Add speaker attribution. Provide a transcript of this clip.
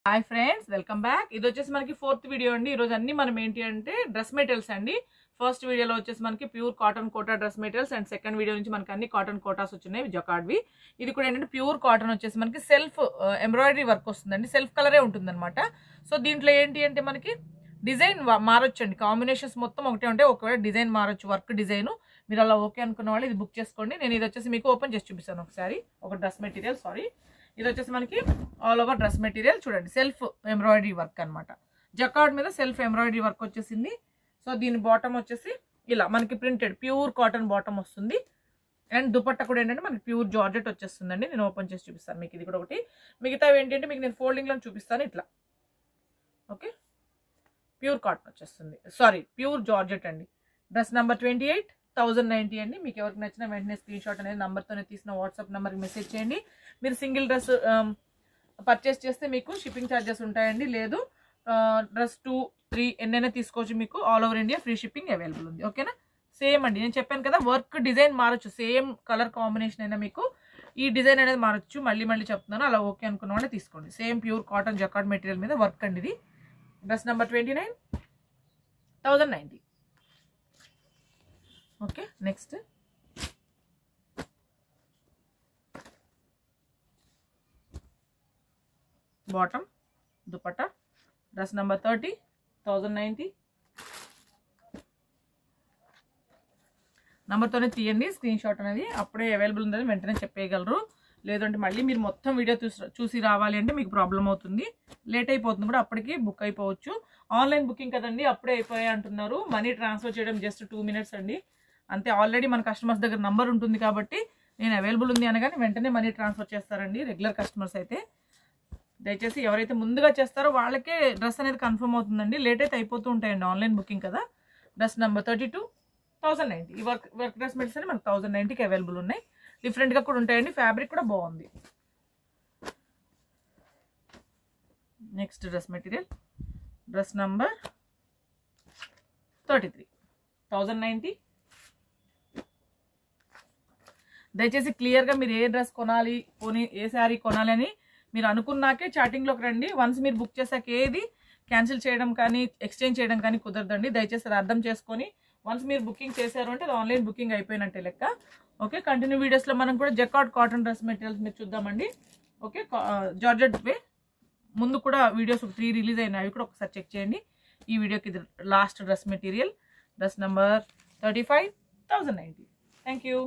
Speaker 1: Hi friends, welcome back. ఇది వచ్చేసి మనకి ఫోర్త్ వీడియో అండి. ఈరోజు అన్ని మనం ఏంటి అంటే డ్రెస్ మెటీరియల్స్ అండి. ఫస్ట్ వీడియోలో వచ్చేసి మనకి pure cotton Kota dress materials and second video నుంచి మనకి అన్ని కాటన్ కోటాస్ వచ్చినాయి జకార్డ్వి. ఇది కూడా ఏంటంటే ప్యూర్ కాటన్ వచ్చేసి మనకి సెల్ఫ్ ఎంబ్రాయిడరీ వర్క్ వస్తుందండి. సెల్ఫ్ కలరే ఉంటుంది అనమాట. సో దీంట్లో ఏంటి అంటే మనకి డిజైన్ మారొచ్చు అండి. కాంబినేషన్స్ మొత్తం ఒకటే ఉంటే ఒకవేళ డిజైన్ మారొచ్చు, వర్క్ డిజైన్. మీరు అలా ఓకే అనుకున్న వాళ్ళు ఇది బుక్ చేసుకోండి. నేను ఇది వచ్చేసి మీకు ఓపెన్ చేసి చూపిస్తాను ఒకసారి. ఒక డ్రెస్ మెటీరియల్, సారీ, ఇది వచ్చేసి మనకి ఆల్ ఓవర్ డ్రెస్ మెటీరియల్ చూడండి. సెల్ఫ్ ఎంబ్రాయిడరీ వర్క్ అనమాట. జకార్డ్ మీద సెల్ఫ్ ఎంబ్రాయిడరీ వర్క్ వచ్చేసింది. సో దీని బాటమ్ వచ్చేసి ఇలా మనకి ప్రింటెడ్ ప్యూర్ కాటన్ బాటమ్ వస్తుంది. అండ్ దుపట్టా కూడా ఏంటంటే మనకి ప్యూర్ జార్జెట్ వచ్చేస్తుందండి. నేను ఓపెన్ చేసి చూపిస్తాను మీకు ఇది కూడా ఒకటి. మిగతా ఏంటంటే మీకు నేను ఫోల్డింగ్లో చూపిస్తాను ఇట్లా. ఓకే, ప్యూర్ కాటన్ వచ్చేస్తుంది, సారీ ప్యూర్ జార్జెట్ అండి. డ్రెస్ నెంబర్ 28, 1090 అండి. మీకు ఎవరికి నచ్చిన వెంటనే స్క్రీన్ షాట్ అనేది నంబర్తోనే తీసిన వాట్సాప్ నెంబర్కి మెసేజ్ చేయండి. మీరు సింగిల్ డ్రెస్ పర్చేస్ చేస్తే మీకు షిప్పింగ్ ఛార్జెస్ ఉంటాయండి. లేదు డ్రెస్ 2, 3 ఎన్నైనా తీసుకోవచ్చు. మీకు all over India free shipping available ఉంది. ఓకేనా? సేమ్ అండి, నేను చెప్పాను కదా వర్క్ డిజైన్ మారచ్చు. సేమ్ కలర్ కాంబినేషన్ అయినా మీకు ఈ డిజైన్ అనేది మారచ్చు. మళ్ళీ చెప్తున్నాను, అలా ఓకే అనుకున్న వాళ్ళే తీసుకోండి. Same pure cotton jacquard material మీద వర్క్ అండి ఇది. Dress number 29, 1090. Okay, next bottom dupatta dress number 30, 1090. నెంబర్తోనే తీయండి స్క్రీన్ షాట్ అనేది. అప్పుడే అవైలబుల్ ఉందని వెంటనే చెప్పేయగలరు. లేదంటే మళ్ళీ మీరు మొత్తం వీడియో చూసి రావాలి అంటే మీకు ప్రాబ్లం అవుతుంది, లేట్ అయిపోతుంది కూడా. అప్పటికి బుక్ అయిపోవచ్చు. ఆన్లైన్ బుకింగ్ కదండి, అప్పుడే అయిపోయాయి అంటున్నారు. మనీ ట్రాన్స్ఫర్ చేయడం జస్ట్ 2 minutes అండి అంతే. ఆల్రెడీ మన కస్టమర్స్ దగ్గర నంబర్ ఉంటుంది కాబట్టి నేను అవైలబుల్ ఉంది అనగానే వెంటనే మనీ ట్రాన్స్ఫర్ చేస్తారండి రెగ్యులర్ కస్టమర్స్ అయితే. దయచేసి ఎవరైతే ముందుగా చేస్తారో వాళ్ళకే డ్రెస్ అనేది కన్ఫర్మ్ అవుతుందండి. లేట్ అయితే అయిపోతూ ఉంటాయండి ఆన్లైన్ బుకింగ్ కదా. Dress number 32, 1090. ఈ వర్క్ డ్రెస్ మెటీరియల్స్ అని మనకు 1090కి అవైలబుల్ ఉన్నాయి. డిఫరెంట్గా కూడా ఉంటాయండి. ఫ్యాబ్రిక్ కూడా బాగుంది. Next dress material dress number 33, 1090. దయచేసి క్లియర్గా మీరు ఏ డ్రెస్ కొనాలి, ఏ శారీ కొనాలి అని మీరు అనుకున్నాకే చాటింగ్లోకి రండి. వన్స్ మీరు బుక్ చేశాక ఏది క్యాన్సిల్ చేయడం కానీ ఎక్స్చేంజ్ చేయడం కానీ కుదరదండి. దయచేసి అది అర్థం చేసుకొని వన్స్ మీరు బుకింగ్ చేశారు అంటే అది ఆన్లైన్ బుకింగ్ అయిపోయినట్టే లెక్క. ఓకే, కంటిన్యూ వీడియోస్లో మనం కూడా జకార్డ్ కాటన్ డ్రెస్ మెటీరియల్స్ మీరు చూద్దామండి. ఓకే, జార్జెట్ వే ముందు కూడా వీడియోస్ 3 రిలీజ్ అయినాయి, అవి కూడా ఒకసారి చెక్ చేయండి. ఈ వీడియోకి ఇది last dress material. Dress number 35, 1090. Thank you.